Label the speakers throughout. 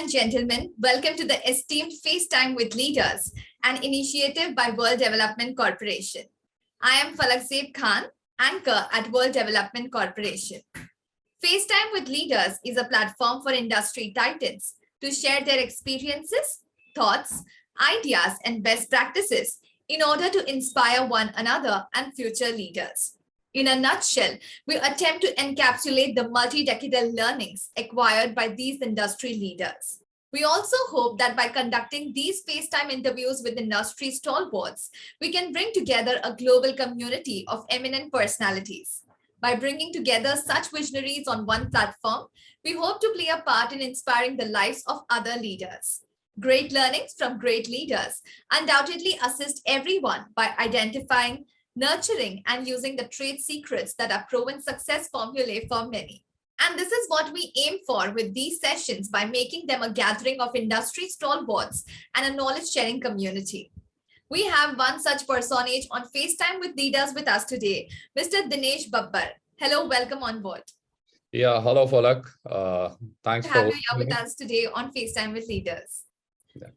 Speaker 1: and gentlemen, welcome to the Esteemed FaceTime with Leaders, an initiative by World Development Corporation. I am Falak Khan, anchor at World Development Corporation. FaceTime with Leaders is a platform for industry titans to share their experiences, thoughts, ideas, and best practices in order to inspire one another and future leaders. In a nutshell, we attempt to encapsulate the multi-decadal learnings acquired by these industry leaders. We also hope that by conducting these FaceTime interviews with industry stalwarts, we can bring together a global community of eminent personalities. By bringing together such visionaries on one platform, we hope to play a part in inspiring the lives of other leaders. Great learnings from great leaders undoubtedly assist everyone by identifying, nurturing, and using the trade secrets that are proven success formulae for many. And this is what we aim for with these sessions by making them a gathering of industry stalwarts and a knowledge-sharing community. We have one such personage on FaceTime with Leaders with us today, Mr. Dinesh Babbar. Hello, welcome on board.
Speaker 2: Yeah, hello, Falak. Thanks
Speaker 1: to have
Speaker 2: for
Speaker 1: you here with us today on FaceTime with Leaders.
Speaker 2: Yeah.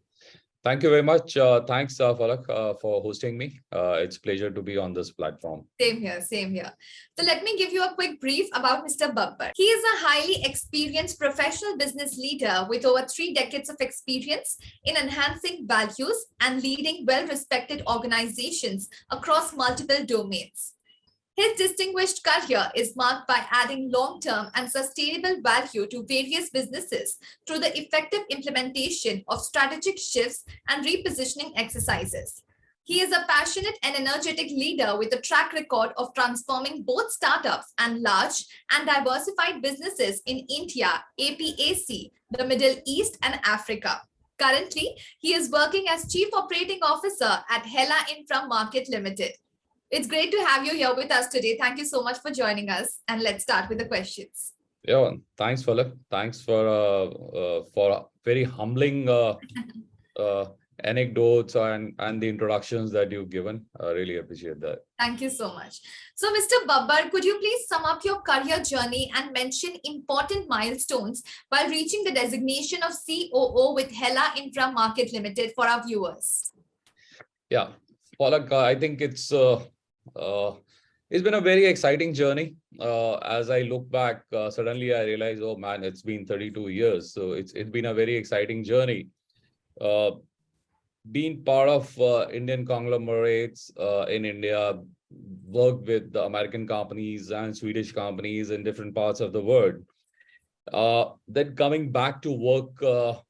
Speaker 2: Thank you very much. Thanks, Falak, for hosting me. It's a pleasure to be on this platform.
Speaker 1: Same here, same here. So let me give you a quick brief about Mr. Babbar. He is a highly experienced professional business leader with over 3 decades of experience in enhancing values and leading well-respected organizations across multiple domains. His distinguished career is marked by adding long-term and sustainable value to various businesses through the effective implementation of strategic shifts and repositioning exercises. He is a passionate and energetic leader with a track record of transforming both startups and large and diversified businesses in India, APAC, the Middle East, and Africa. Currently, he is working as Chief Operating Officer at Hella Infra Market Limited. It's great to have you here with us today. Thank you so much for joining us. And let's start with the questions.
Speaker 2: Yeah, thanks, Falak. Thanks for very humbling anecdotes and the introductions that you've given. I really appreciate that.
Speaker 1: Thank you so much. So, Mr. Babbar, could you please sum up your career journey and mention important milestones while reaching the designation of COO with Hella Infra Market Limited for our viewers?
Speaker 2: Yeah, Falak, I think it's been a very exciting journey. As I look back, suddenly I realize, oh man, it's been 32 years. So it's been a very exciting journey. Being part of Indian conglomerates in India, worked with the American companies and Swedish companies in different parts of the world. Then coming back to work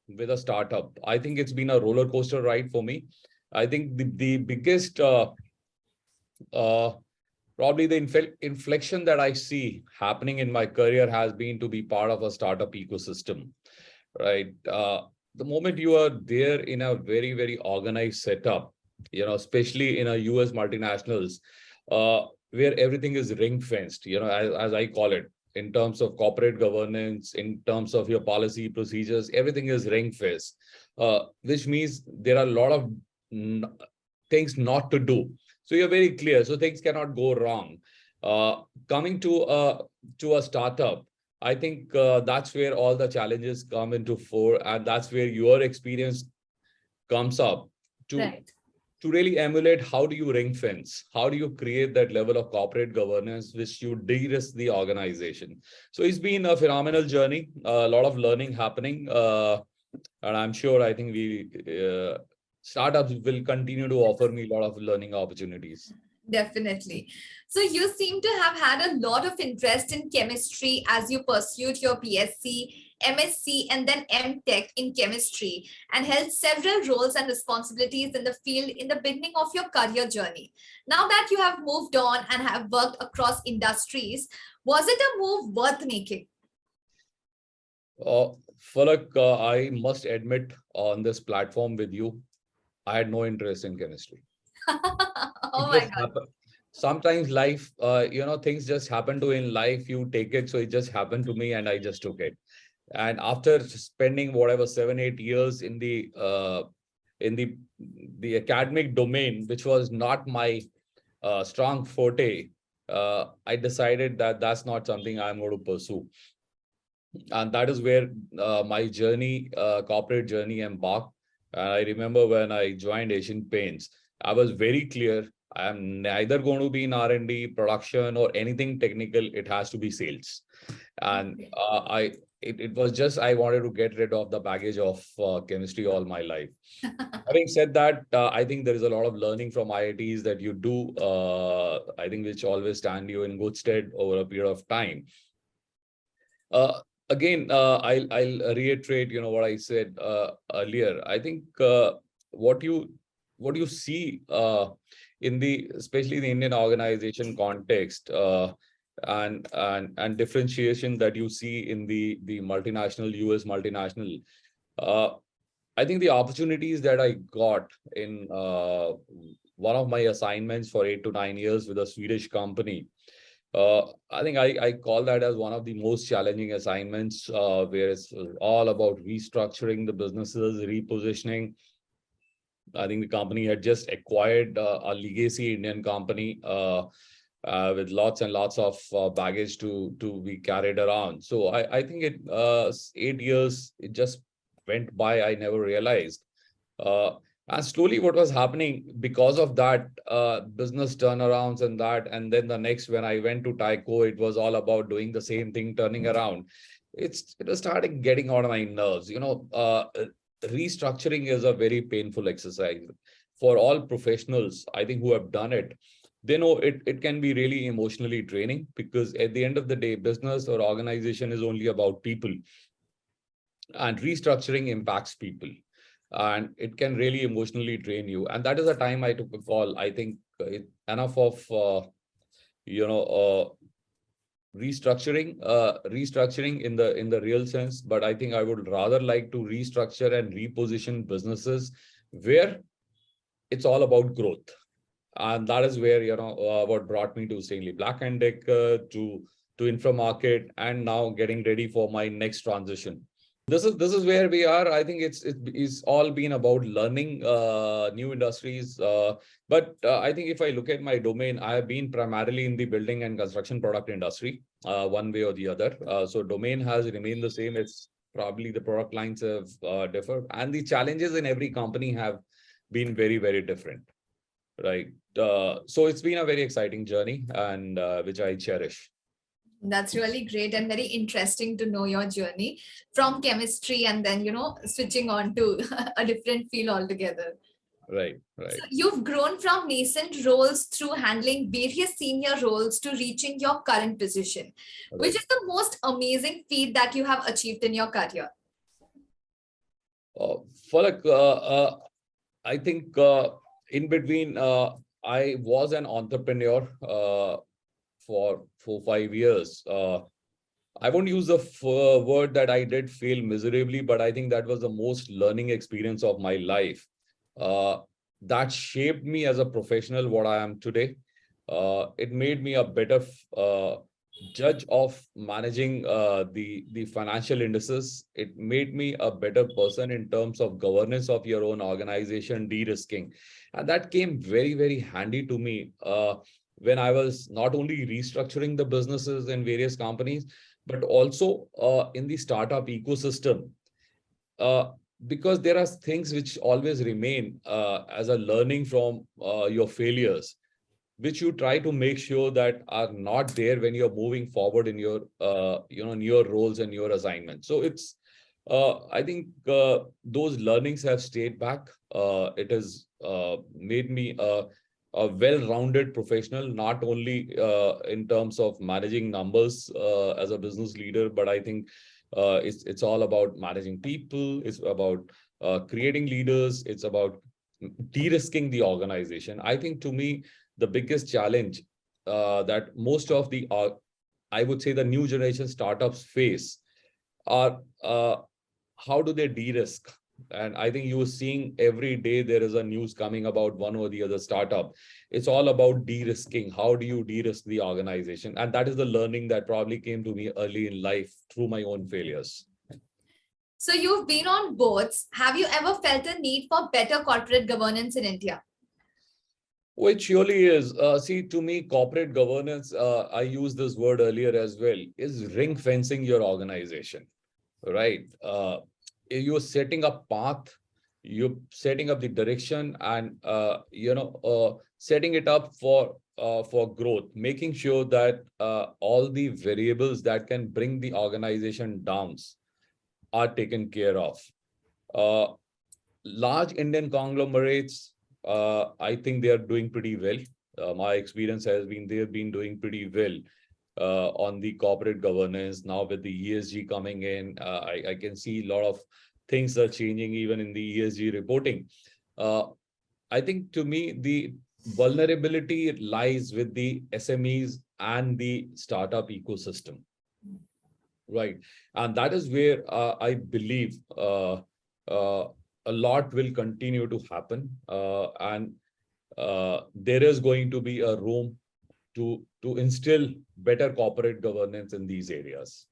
Speaker 2: with a startup, I think it's been a roller coaster ride for me. I think the biggest probably the inflection that I see happening in my career has been to be part of a startup ecosystem, right? The moment you are there in a very, very organized setup, especially in a US multinationals, where everything is ring fenced, as I call it, in terms of corporate governance, in terms of your policy procedures, everything is ring fenced, which means there are a lot of things not to do. So you're very clear. So things cannot go wrong. Coming to a startup, I think that's where all the challenges come into fore, and that's where your experience comes up to really emulate how do you ring fence, how do you create that level of corporate governance which you de-risk the organization. So it's been a phenomenal journey, a lot of learning happening, and I'm sure I think startups will continue to offer me a lot of learning opportunities.
Speaker 1: Definitely. So you seem to have had a lot of interest in chemistry as you pursued your BSc, MSc, and then MTech in chemistry, and held several roles and responsibilities in the field in the beginning of your career journey. Now that you have moved on and have worked across industries, was it a move worth making?
Speaker 2: Falak, I must admit on this platform with you, I had no interest in chemistry.
Speaker 1: Oh my God.
Speaker 2: Sometimes life, things just happen to in life, you take it. So it just happened to me and I just took it. And after spending whatever 7-8 years in the academic domain, which was not my strong forte, I decided that that's not something I'm going to pursue. And that is where my journey, corporate journey embarked. And I remember when I joined Asian Paints, I was very clear. I am neither going to be in R&D, production, or anything technical. It has to be sales. And
Speaker 1: Okay.
Speaker 2: it was just I wanted to get rid of the baggage of chemistry all my life. Having said that, I think there is a lot of learning from IITs that you do, I think, which always stand you in good stead over a period of time. Uh, Again, I'll reiterate, what I said earlier. I think what you see in the, especially the Indian organization context, and differentiation that you see in the multinational, US multinational. Uh, I think the opportunities that I got in one of my assignments for 8 to 9 years with a Swedish company, I think I call that as one of the most challenging assignments, where it's all about restructuring the businesses, repositioning. I think the company had just acquired a legacy Indian company with lots and lots of baggage to be carried around. So I think 8 years, it just went by. I never realized. Uh, and slowly what was happening because of that business turnarounds and that, and then the next, when I went to Tyco, it was all about doing the same thing, turning around. It was starting getting on my nerves. Restructuring is a very painful exercise for all professionals, I think, who have done it. They know it can be really emotionally draining, because at the end of the day, business or organization is only about people, and restructuring impacts people, and it can really emotionally drain you. And that is the time I took a call. I think enough of you know restructuring in the real sense, but I think I would rather like to restructure and reposition businesses where it's all about growth. And that is where, what brought me to Stanley Black and Decker, to Infra Market, and now getting ready for my next transition. This is where we are. I think it's all been about learning new industries. But I think if I look at my domain, I have been primarily in the building and construction product industry, one way or the other. So domain has remained the same. It's probably the product lines have differed, and the challenges in every company have been very, very different. Right. So it's been a very exciting journey, and which I cherish.
Speaker 1: That's really great and very interesting to know your journey from chemistry and then, switching on to a different field altogether.
Speaker 2: Right.
Speaker 1: So
Speaker 2: Right.
Speaker 1: you've grown from nascent roles through handling various senior roles to reaching your current position, which
Speaker 2: Right.
Speaker 1: is the most amazing feat that you have achieved in your career.
Speaker 2: For like, I think in between, I was an entrepreneur for 4 5 years. I won't use the word that I did fail miserably, but I think that was the most learning experience of my life. Uh, that shaped me as a professional, what I am today. It made me a better judge of managing the financial indices. It made me a better person in terms of governance of your own organization, de-risking, and that came very, very handy to me when I was not only restructuring the businesses in various companies, but also in the startup ecosystem. Uh, because there are things which always remain as a learning from your failures, which you try to make sure that are not there when you're moving forward in your in your roles and your assignments. So it's I think those learnings have stayed back. It has made me a well-rounded professional, not only in terms of managing numbers as a business leader, but I think it's all about managing people. It's about creating leaders. It's about de-risking the organization. I think, to me, the biggest challenge that most of the I would say the new generation startups face are how do they de-risk. And I think you're seeing every day there is a news coming about one or the other startup. It's all about de-risking. How do you de-risk the organization? And that is the learning that probably came to me early in life through my own failures.
Speaker 1: So you've been on boards. Have you ever felt a need for better corporate governance in India?
Speaker 2: Which surely is. See, to me, corporate governance, I used this word earlier as well, is ring fencing your organization, right? You're setting up path, you're setting up the direction, and setting it up for growth, making sure that all the variables that can bring the organization down are taken care of. Uh, Large Indian conglomerates, I think they are doing pretty well. My experience has been they've been doing pretty well on the corporate governance. Now with the ESG coming in, I can see a lot of things are changing even in the ESG reporting. Uh, I think to me, the vulnerability lies with the SMEs and the startup ecosystem, right? And that is where I believe uh, a lot will continue to happen. And there is going to be a room to instill better corporate governance in these areas.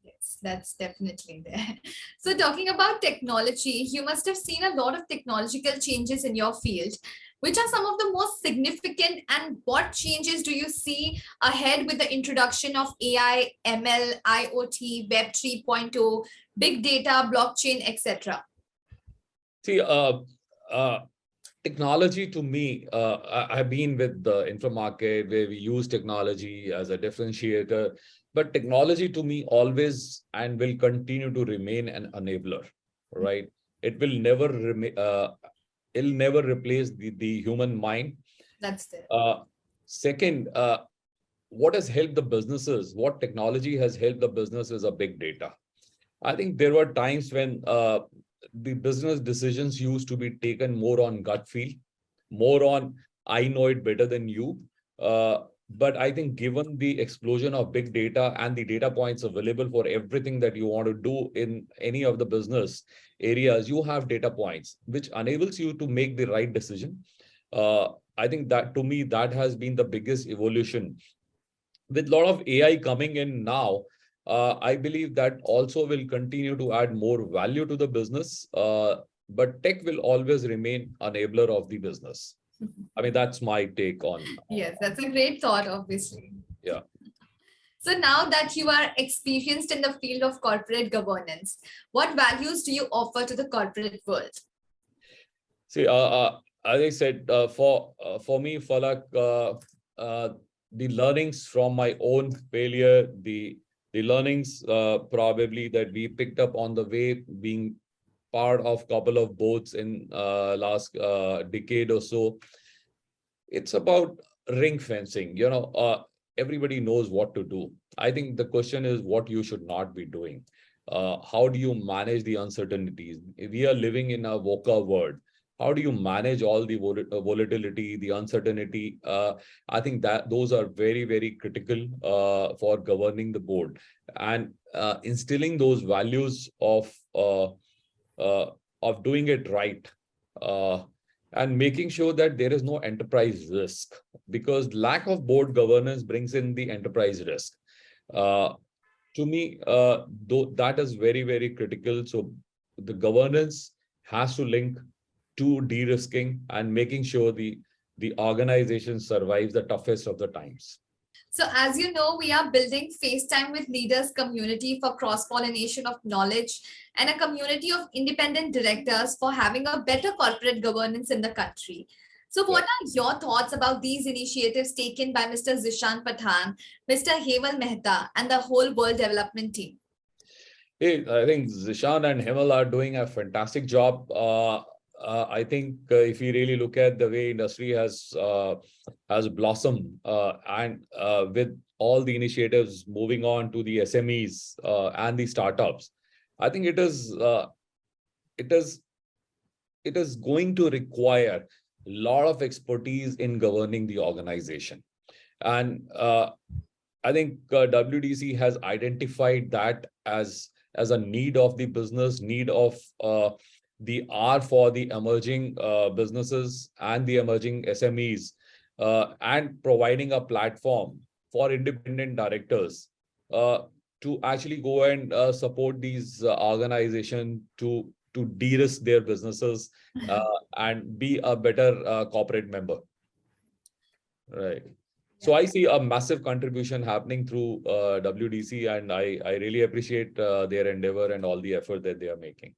Speaker 1: Yes, that's definitely there. So, talking about technology, you must have seen a lot of technological changes in your field. Which are some of the most significant, and what changes do you see ahead with the introduction of AI, ML, IoT, Web 3.0, big data, blockchain, etc.?
Speaker 2: See, uh, technology to me, I've been with the infra market where we use technology as a differentiator, but technology to me always and will continue to remain an enabler, right? It will never remain, it'll never replace the human mind.
Speaker 1: That's there.
Speaker 2: Second, what has helped the businesses, what technology has helped the business is a big data. I think there were times when the business decisions used to be taken more on gut feel, more on I know it better than you. But I think given the explosion of big data and the data points available for everything that you want to do in any of the business areas, you have data points, which enables you to make the right decision. I think that to me, that has been the biggest evolution. With a lot of AI coming in now, I believe that also will continue to add more value to the business. But tech will always remain enabler of the business. I mean, that's my take on.
Speaker 1: Yes, that's a great thought, obviously.
Speaker 2: Yeah.
Speaker 1: So now that you are experienced in the field of corporate governance, what values do you offer to the corporate world?
Speaker 2: See, as I said, for me, Falak, the learnings from my own failure, the learnings probably that we picked up on the way, being part of couple of boats in last decade or so. It's about ring fencing. Everybody knows what to do. I think the question is what you should not be doing. How do you manage the uncertainties? We are living in a VUCA world. How do you manage all the volatility, the uncertainty? I think that those are very, very critical for governing the board, and instilling those values of doing it right, and making sure that there is no enterprise risk, because lack of board governance brings in the enterprise risk. Uh, to me, though that is very, very critical. So the governance has to link to de-risking and making sure the organization survives the toughest of the times.
Speaker 1: So as you know, we are building FaceTime with Leaders community for cross-pollination of knowledge and a community of independent directors for having a better corporate governance in the country. So what are your thoughts about these initiatives taken by Mr. Zishan Pathan, Mr. Hemal Mehta, and the whole world development team?
Speaker 2: Hey, I think Zishan and Hemal are doing a fantastic job. I think if you really look at the way industry has blossomed, and with all the initiatives moving on to the SMEs and the startups, I think it is going to require a lot of expertise in governing the organization. And I think WDC has identified that as a need of the business, need of the R for the emerging businesses and the emerging SMEs, and providing a platform for independent directors to actually go and support these organizations to de-risk their businesses and be a better corporate member. Right. So I see a massive contribution happening through WDC, and I really appreciate their endeavor and all the effort that they are making.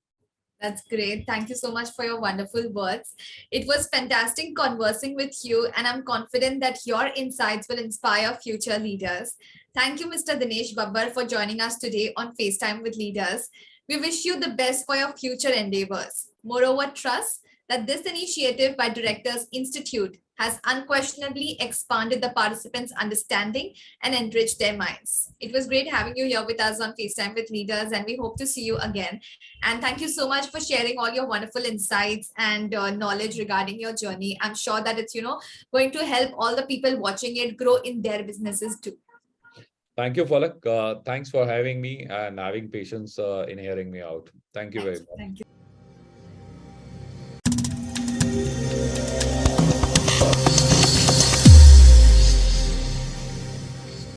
Speaker 1: That's great. Thank you so much for your wonderful words. It was fantastic conversing with you, and I'm confident that your insights will inspire future leaders. Thank you, Mr. Dinesh Babbar, for joining us today on FaceTime with Leaders. We wish you the best for your future endeavors. Moreover, trust that this initiative by Directors Institute has unquestionably expanded the participants' understanding and enriched their minds. It was great having you here with us on FaceTime with Leaders, and we hope to see you again. And thank you so much for sharing all your wonderful insights and knowledge regarding your journey. I'm sure that it's, going to help all the people watching it grow in their businesses too.
Speaker 2: Thank you, Falak. Thanks for having me and having patience in hearing me out. Thank you very much.
Speaker 1: Thank you.